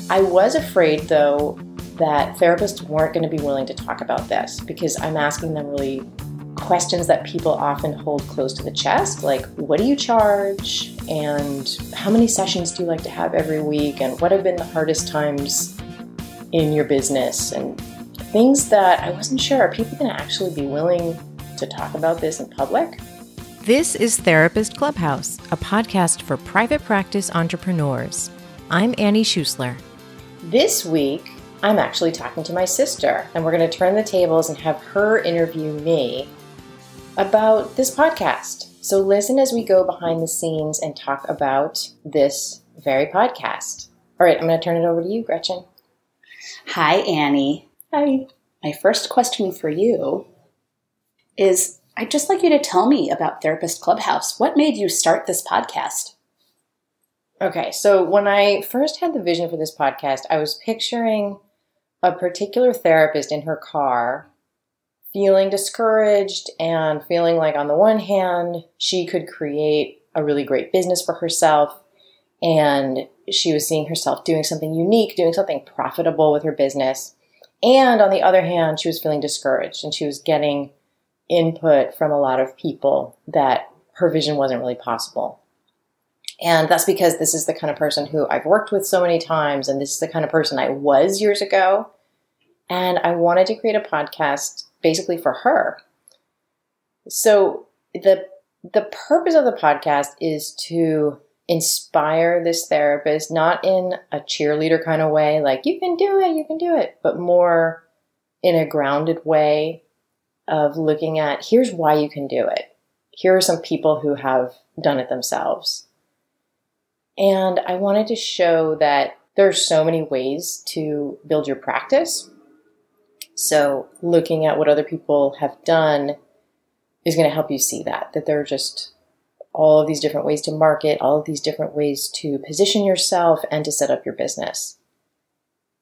I was afraid, though, that therapists weren't going to be willing to talk about this because I'm asking them really questions that people often hold close to the chest, like what do you charge and how many sessions do you like to have every week and what have been the hardest times in your business and things that I wasn't sure. Are people going to actually be willing to talk about this in public? This is Therapist Clubhouse, a podcast for private practice entrepreneurs. I'm Annie Schuessler. This week, I'm actually talking to my sister, and we're going to turn the tables and have her interview me about this podcast. So listen as we go behind the scenes and talk about this very podcast. All right, I'm going to turn it over to you, Gretchen. Hi, Annie. Hi. My first question for you is, I'd just like you to tell me about Therapist Clubhouse. What made you start this podcast? Okay, so when I first had the vision for this podcast, I was picturing a particular therapist in her car feeling discouraged and feeling like on the one hand, she could create a really great business for herself and she was seeing herself doing something unique, doing something profitable with her business. And on the other hand, she was feeling discouraged and she was getting input from a lot of people that her vision wasn't really possible. And that's because this is the kind of person who I've worked with so many times, and this is the kind of person I was years ago. And I wanted to create a podcast basically for her. So the purpose of the podcast is to inspire this therapist, not in a cheerleader kind of way, like you can do it, but more in a grounded way of looking at here's why you can do it. Here are some people who have done it themselves. And I wanted to show that there are so many ways to build your practice. So looking at what other people have done is going to help you see that there are just all of these different ways to market, all of these different ways to position yourself and to set up your business.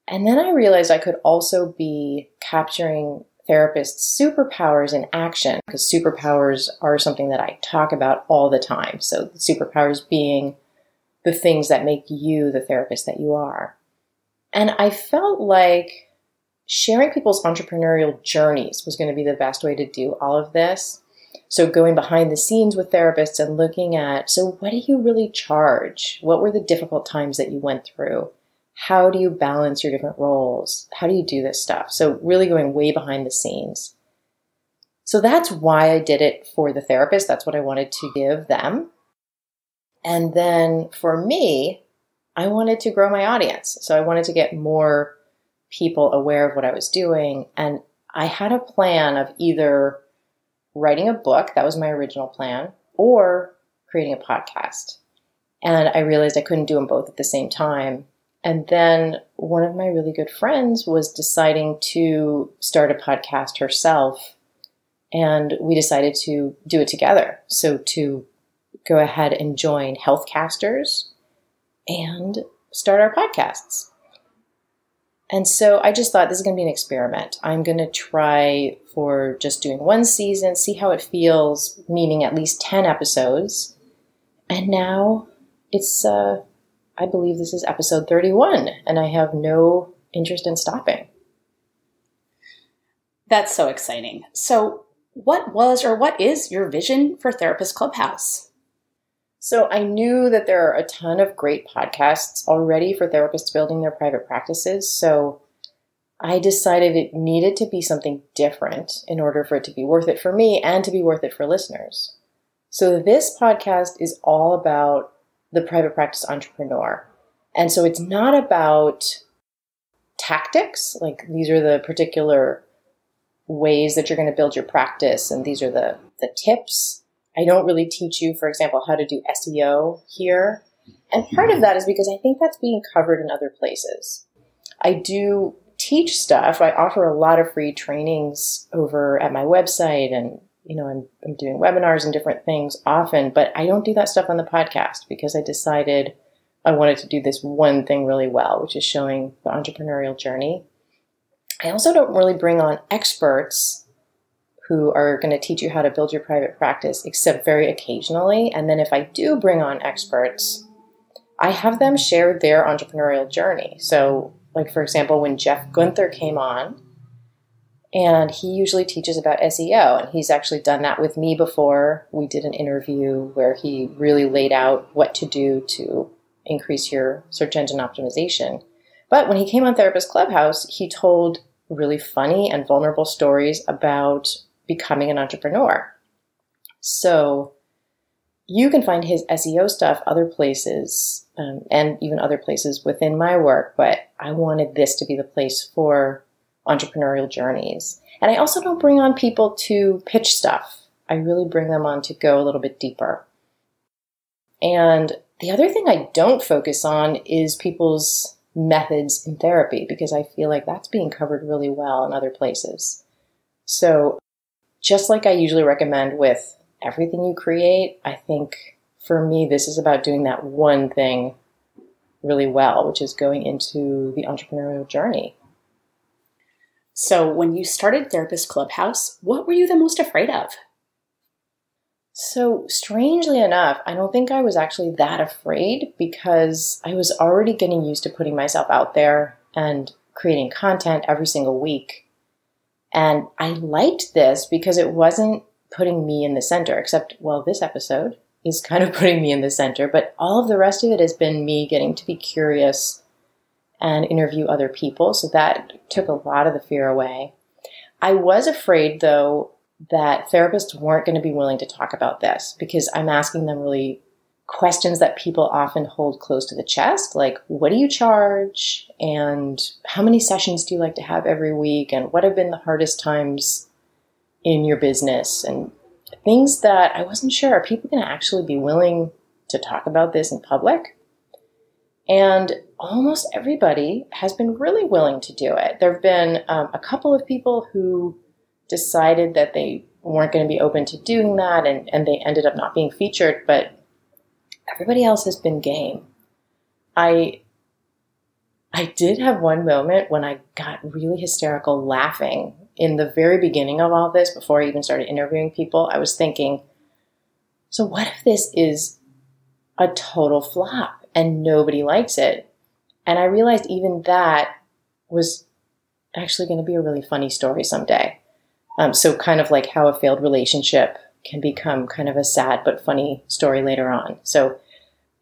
And then I realized I could also be capturing therapists' superpowers in action, because superpowers are something that I talk about all the time. So the superpowers being the things that make you the therapist that you are. And I felt like sharing people's entrepreneurial journeys was going to be the best way to do all of this. So going behind the scenes with therapists and looking at, so what do you really charge? What were the difficult times that you went through? How do you balance your different roles? How do you do this stuff? So really going way behind the scenes. So that's why I did it for the therapist. That's what I wanted to give them. And then for me, I wanted to grow my audience. So I wanted to get more people aware of what I was doing. And I had a plan of either writing a book, that was my original plan, or creating a podcast. And I realized I couldn't do them both at the same time. And then one of my really good friends was deciding to start a podcast herself. And we decided to do it together. So to go ahead and join Healthcasters and start our podcasts. And so I just thought this is going to be an experiment. I'm going to try for just doing one season, see how it feels, meaning at least 10 episodes. And now it's, I believe this is episode 31, and I have no interest in stopping. That's so exciting. So what was or what is your vision for Therapist Clubhouse? So I knew that there are a ton of great podcasts already for therapists building their private practices. So I decided it needed to be something different in order for it to be worth it for me and to be worth it for listeners. So this podcast is all about the private practice entrepreneur. And so it's not about tactics, like these are the particular ways that you're going to build your practice and these are the tips. I don't really teach you, for example, how to do SEO here. And part of that is because I think that's being covered in other places. I do teach stuff. I offer a lot of free trainings over at my website and, I'm doing webinars and different things often, but I don't do that stuff on the podcast because I decided I wanted to do this one thing really well, which is showing the entrepreneurial journey. I also don't really bring on experts who are going to teach you how to build your private practice, except very occasionally. And then if I do bring on experts, I have them share their entrepreneurial journey. So, like, for example, when Jeff Gunther came on, and he usually teaches about SEO, and he's actually done that with me before. We did an interview where he really laid out what to do to increase your search engine optimization. But when he came on Therapist Clubhouse, he told really funny and vulnerable stories about becoming an entrepreneur. So you can find his SEO stuff other places, and even other places within my work, but I wanted this to be the place for entrepreneurial journeys. And I also don't bring on people to pitch stuff. I really bring them on to go a little bit deeper. And the other thing I don't focus on is people's methods in therapy, because I feel like that's being covered really well in other places. So just like I usually recommend with everything you create, I think for me, this is about doing that one thing really well, which is going into the entrepreneurial journey. So when you started Therapist Clubhouse, what were you the most afraid of? So strangely enough, I don't think I was actually that afraid, because I was already getting used to putting myself out there and creating content every single week. And I liked this because it wasn't putting me in the center, except, well, this episode is kind of putting me in the center, but all of the rest of it has been me getting to be curious and interview other people. So that took a lot of the fear away. I was afraid, though, that therapists weren't going to be willing to talk about this, because I'm asking them really questions that people often hold close to the chest, like, what do you charge? And how many sessions do you like to have every week? And what have been the hardest times in your business? And things that I wasn't sure, are people going to actually be willing to talk about this in public? And almost everybody has been really willing to do it. There have been a couple of people who decided that they weren't going to be open to doing that, and they ended up not being featured, but everybody else has been game. I did have one moment when I got really hysterical laughing in the very beginning of all this, before I even started interviewing people. I was thinking, so what if this is a total flop and nobody likes it? And I realized even that was actually going to be a really funny story someday. So kind of like how a failed relationship can become kind of a sad but funny story later on. So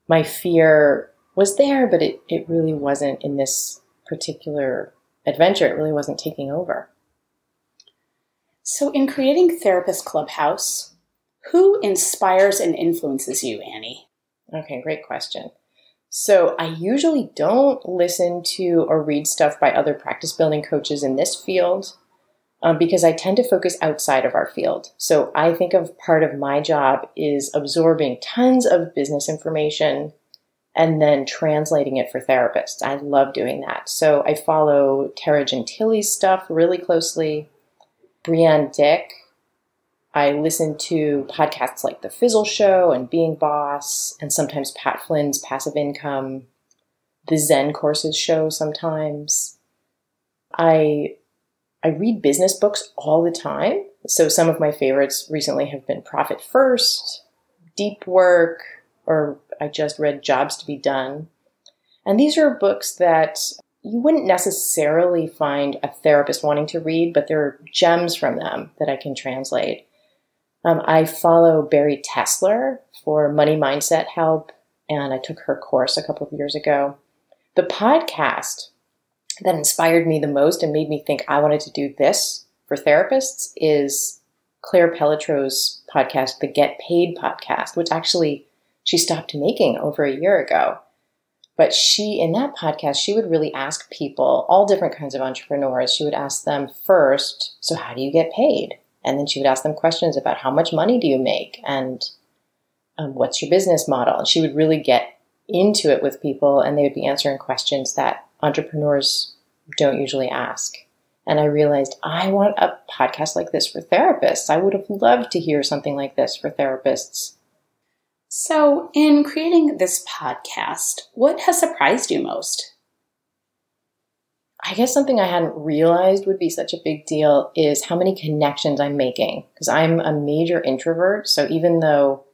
my fear was there, but it really wasn't in this particular adventure. It really wasn't taking over. So in creating Therapist Clubhouse, who inspires and influences you, Annie? Okay, great question. So I usually don't listen to or read stuff by other practice building coaches in this field, because I tend to focus outside of our field. So I think of part of my job is absorbing tons of business information and then translating it for therapists. I love doing that. So I follow Tara Gentile's stuff really closely, Brianne Dick. I listen to podcasts like The Fizzle Show and Being Boss, and sometimes Pat Flynn's Passive Income, the Zen Courses show sometimes. I read business books all the time. So some of my favorites recently have been Profit First, Deep Work, or I just read Jobs to be Done. And these are books that you wouldn't necessarily find a therapist wanting to read, but there are gems from them that I can translate. I follow Barry Tessler for money mindset help, and I took her course a couple of years ago. The podcast that inspired me the most and made me think I wanted to do this for therapists is Claire Pelletrot's podcast, the Get Paid podcast, which actually she stopped making over a year ago. But in that podcast, she would really ask people, all different kinds of entrepreneurs, she would ask them first, so how do you get paid? And then she would ask them questions about how much money do you make? And what's your business model? And she would really get into it with people, and they would be answering questions that entrepreneurs don't usually ask. And I realized I want a podcast like this for therapists. I would have loved to hear something like this for therapists. So in creating this podcast, what has surprised you most? I guess something I hadn't realized would be such a big deal is how many connections I'm making, because I'm a major introvert. So even though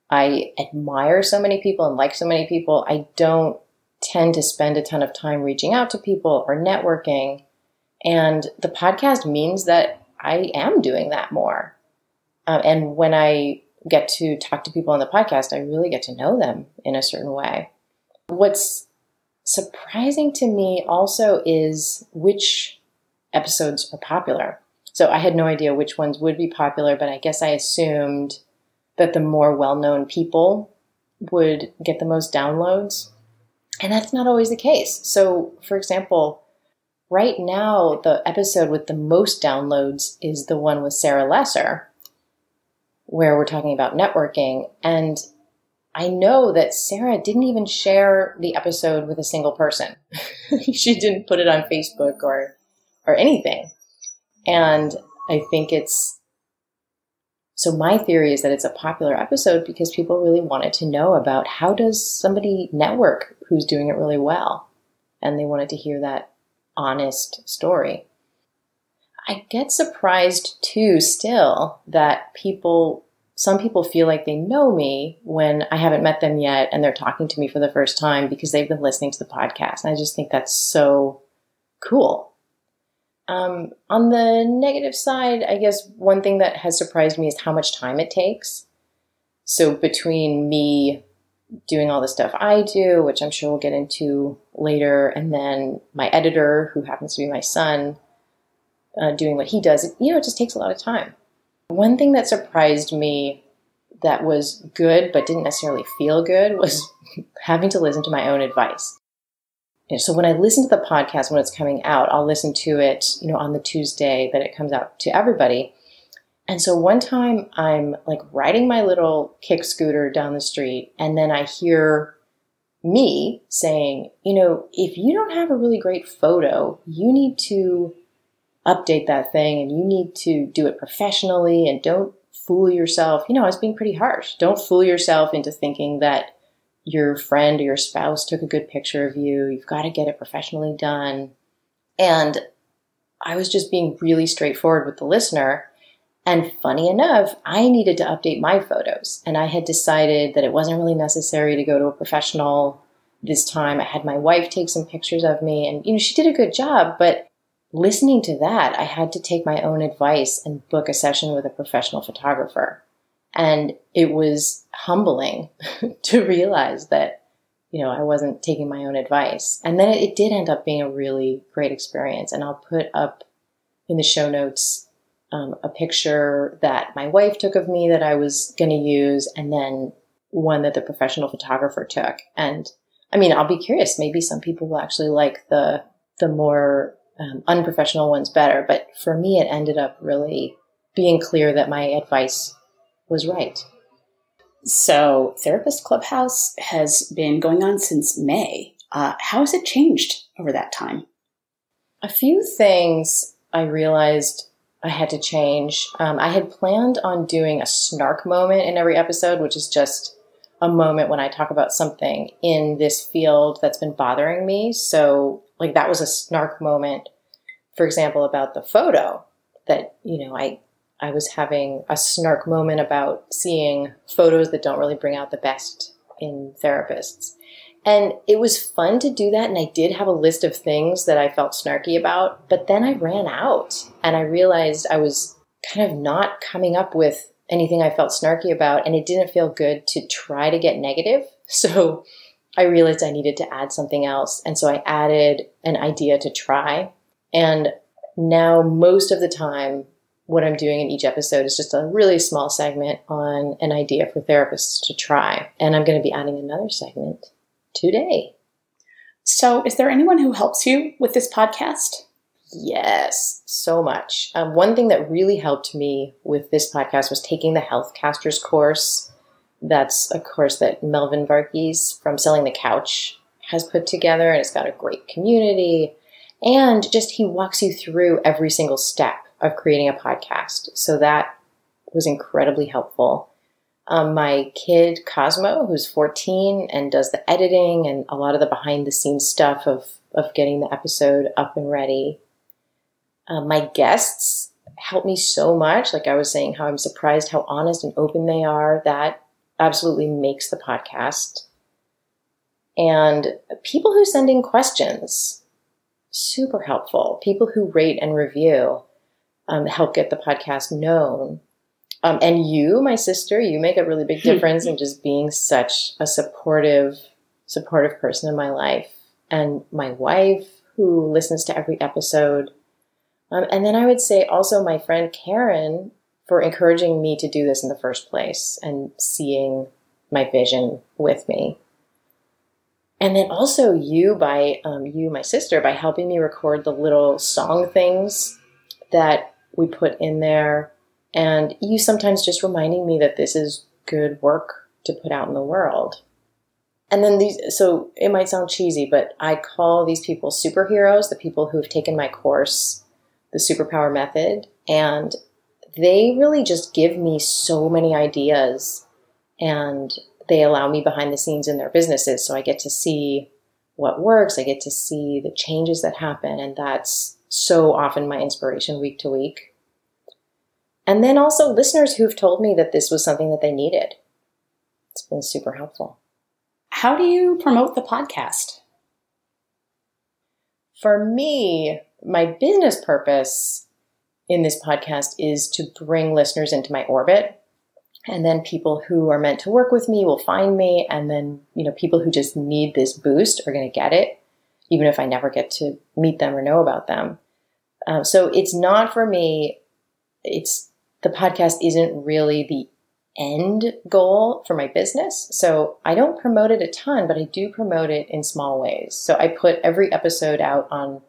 I admire so many people and like so many people. I don't tend to spend a ton of time reaching out to people or networking. And the podcast means that I am doing that more. And when I get to talk to people on the podcast, I really get to know them in a certain way. What's surprising to me also is which episodes are popular. So I had no idea which ones would be popular, but I guess I assumed that the more well-known people would get the most downloads. And that's not always the case. So, for example, right now, the episode with the most downloads is the one with Sarah Lesser, where we're talking about networking. And I know that Sarah didn't even share the episode with a single person. She didn't put it on Facebook or anything. And I think so my theory is that it's a popular episode because people really wanted to know about how does somebody network who's doing it really well. And they wanted to hear that honest story. I get surprised too still that some people feel like they know me when I haven't met them yet and they're talking to me for the first time because they've been listening to the podcast. And I just think that's so cool. On the negative side, I guess one thing that has surprised me is how much time it takes. So between me doing all the stuff I do, which I'm sure we'll get into later, and then my editor, who happens to be my son, doing what he does, it just takes a lot of time. One thing that surprised me that was good but didn't necessarily feel good was having to listen to my own advice. So when I listen to the podcast when it's coming out, I'll listen to it, on the Tuesday that it comes out to everybody. And so one time I'm like riding my little kick scooter down the street, and then I hear me saying, if you don't have a really great photo, you need to update that thing and you need to do it professionally and don't fool yourself. I was being pretty harsh. Don't fool yourself into thinking that your friend or your spouse took a good picture of you. You've got to get it professionally done. And I was just being really straightforward with the listener. And funny enough, I needed to update my photos. And I had decided that it wasn't really necessary to go to a professional this time. I had my wife take some pictures of me and, she did a good job. But listening to that, I had to take my own advice and book a session with a professional photographer. And it was humbling to realize that, I wasn't taking my own advice. And then it did end up being a really great experience. And I'll put up in the show notes a picture that my wife took of me that I was going to use, and then one that the professional photographer took. And I'll be curious. Maybe some people will actually like the more unprofessional ones better. But for me, it ended up really being clear that my advice was right. So Therapist Clubhouse has been going on since May. How has it changed over that time? A few things I realized I had to change. I had planned on doing a snark moment in every episode, which is just a moment when I talk about something in this field that's been bothering me. So that was a snark moment, for example, about the photo that, I was having a snark moment about seeing photos that don't really bring out the best in therapists. And it was fun to do that. And I did have a list of things that I felt snarky about, but then I ran out and I realized I was kind of not coming up with anything I felt snarky about. And it didn't feel good to try to get negative. So I realized I needed to add something else. And so I added an idea to try. And now most of the time, what I'm doing in each episode is just a really small segment on an idea for therapists to try. And I'm going to be adding another segment today. So is there anyone who helps you with this podcast? Yes, so much. One thing that really helped me with this podcast was taking the Healthcasters course. That's a course that Melvin Varghese from Selling the Couch has put together, and it's got a great community. And just he walks you through every single step of creating a podcast. So that was incredibly helpful. My kid, Cosmo, who's 14 and does the editing and a lot of the behind the scenes stuff of getting the episode up and ready. My guests help me so much. Like I was saying, how I'm surprised how honest and open they are. That absolutely makes the podcast. And people who send in questions, super helpful. People who rate and review help get the podcast known. And you, my sister, you make a really big difference in just being such a supportive person in my life. And my wife, who listens to every episode. And then I would say also my friend Karen for encouraging me to do this in the first place and seeing my vision with me. And then also you, my sister, by helping me record the little song things that we put in there. And you sometimes just reminding me that this is good work to put out in the world. And then so it might sound cheesy, but I call these people superheroes, the people who've taken my course, the Superpower Method. And they really just give me so many ideas, and they allow me behind the scenes in their businesses. So I get to see what works. I get to see the changes that happen. And that's so often my inspiration week to week. And then also listeners who've told me that this was something that they needed. It's been super helpful. How do you promote the podcast? For me, my business purpose in this podcast is to bring listeners into my orbit. And then people who are meant to work with me will find me. And then, people who just need this boost are going to get it, even if I never get to meet them or know about them. So it's not for me. The podcast isn't really the end goal for my business. So I don't promote it a ton, but I do promote it in small ways. So I put every episode out on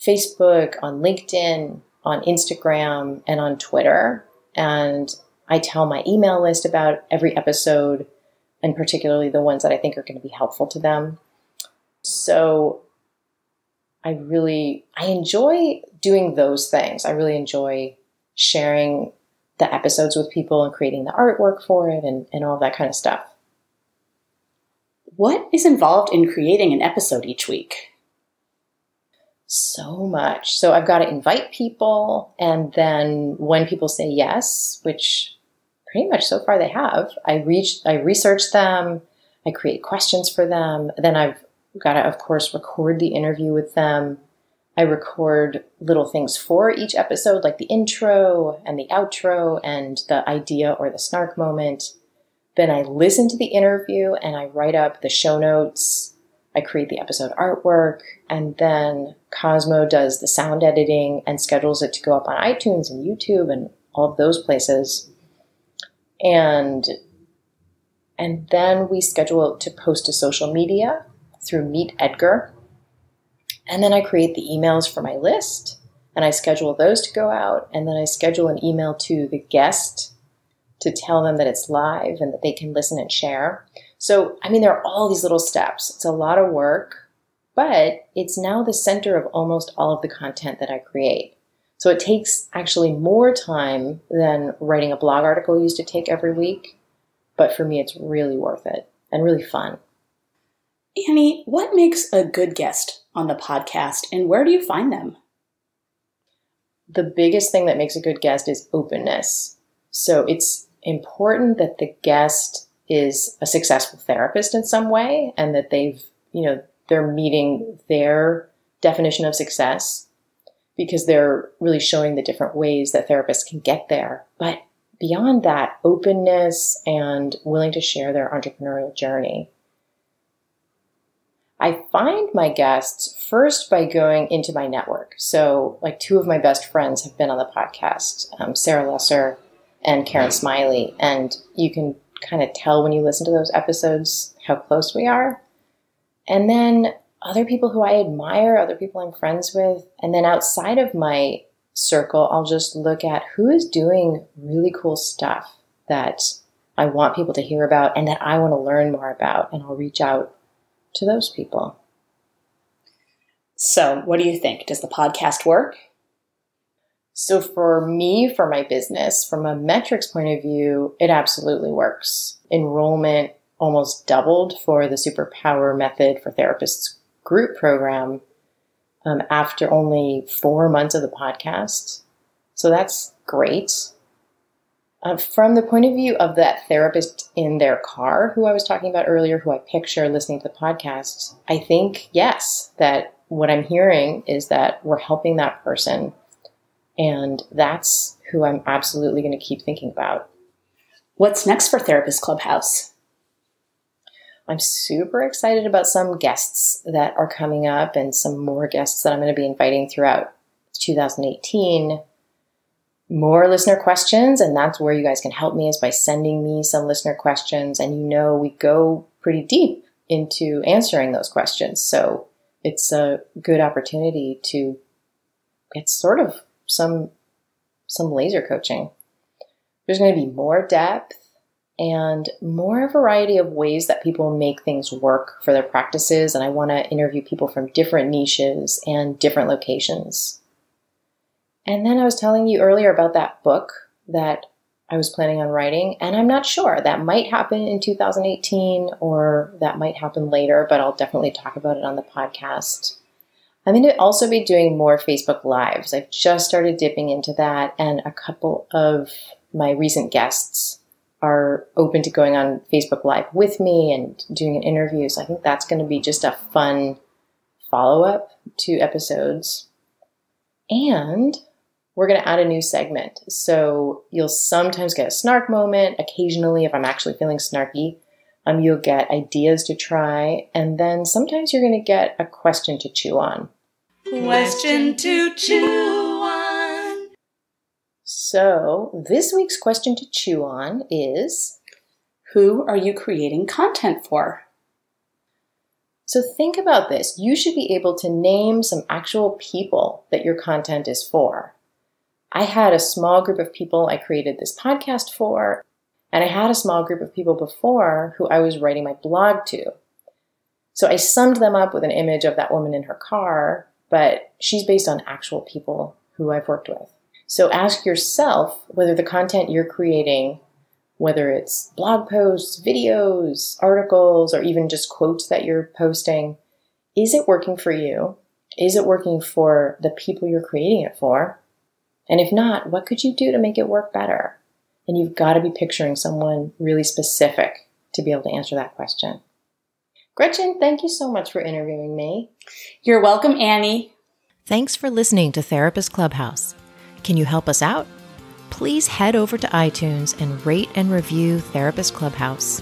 Facebook, on LinkedIn, on Instagram, and on Twitter. And I tell my email list about every episode, and particularly the ones that I think are going to be helpful to them. So I enjoy doing those things. I really enjoy sharing the episodes with people and creating the artwork for it and all that kind of stuff. What is involved in creating an episode each week? So much. So I've got to invite people, and then when people say yes, which pretty much so far they have, I research them, I create questions for them. Then I've got to, of course, record the interview with them. I record little things for each episode, like the intro and the outro and the idea or the snark moment. Then I listen to the interview and I write up the show notes. I create the episode artwork, and then Cosmo does the sound editing and schedules it to go up on iTunes and YouTube and all of those places. And then we schedule it to post to social media through Meet Edgar. And then I create the emails for my list, and I schedule those to go out. And then I schedule an email to the guest to tell them that it's live and that they can listen and share. So, there are all these little steps. It's a lot of work, but it's now the center of almost all of the content that I create. So it takes actually more time than writing a blog article used to take every week. But for me, it's really worth it and really fun. Annie, what makes a good guest on the podcast, and where do you find them? The biggest thing that makes a good guest is openness. So it's important that the guest is a successful therapist in some way, and that they're meeting their definition of success, because they're really showing the different ways that therapists can get there. But beyond that, openness and willing to share their entrepreneurial journey. I find my guests first by going into my network. So two of my best friends have been on the podcast, Sarah Lesser and Karen Smiley. And you can kind of tell when you listen to those episodes how close we are. And then other people who I admire, other people I'm friends with. And then outside of my circle, I'll just look at who is doing really cool stuff that I want people to hear about and that I want to learn more about. And I'll reach out to those people. So what do you think? Does the podcast work? So for me, for my business, from a metrics point of view, it absolutely works. Enrollment almost doubled for the Superpower Method for Therapists group program after only 4 months of the podcast. So that's great. From the point of view of that therapist in their car who I was talking about earlier, who I picture listening to the podcast, I think, yes, that what I'm hearing is that we're helping that person. And that's who I'm absolutely going to keep thinking about. What's next for Therapist Clubhouse? I'm super excited about some guests that are coming up and some more guests that I'm going to be inviting throughout 2018. More listener questions, and that's where you guys can help me, is by sending me some listener questions. And we go pretty deep into answering those questions. So it's a good opportunity to get sort of some laser coaching. There's going to be more depth and more variety of ways that people make things work for their practices. And I want to interview people from different niches and different locations. And then I was telling you earlier about that book that I was planning on writing, and I'm not sure. That might happen in 2018 or that might happen later, but I'll definitely talk about it on the podcast. I'm going to also be doing more Facebook Lives. I've just started dipping into that, and a couple of my recent guests are open to going on Facebook Live with me and doing an interview. So I think that's going to be just a fun follow-up to episodes. And we're going to add a new segment. So you'll sometimes get a snark moment. Occasionally, if I'm actually feeling snarky, you'll get ideas to try. And then sometimes you're going to get a question to chew on. Question to chew on. So this week's question to chew on is, who are you creating content for? So think about this. You should be able to name some actual people that your content is for. I had a small group of people I created this podcast for, and I had a small group of people before who I was writing my blog to. So I summed them up with an image of that woman in her car, but she's based on actual people who I've worked with. So ask yourself whether the content you're creating, whether it's blog posts, videos, articles, or even just quotes that you're posting, is it working for you? Is it working for the people you're creating it for? And if not, what could you do to make it work better? And you've got to be picturing someone really specific to be able to answer that question. Gretchen, thank you so much for interviewing me. You're welcome, Annie. Thanks for listening to Therapist Clubhouse. Can you help us out? Please head over to iTunes and rate and review Therapist Clubhouse.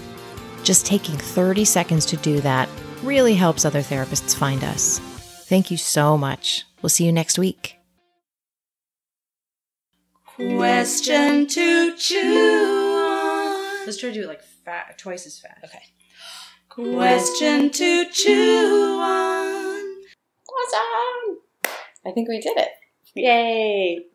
Just taking 30 seconds to do that really helps other therapists find us. Thank you so much. We'll see you next week. Question to chew on. Let's try to do it like twice as fast. Okay. Question to chew on. Awesome! I think we did it. Yay!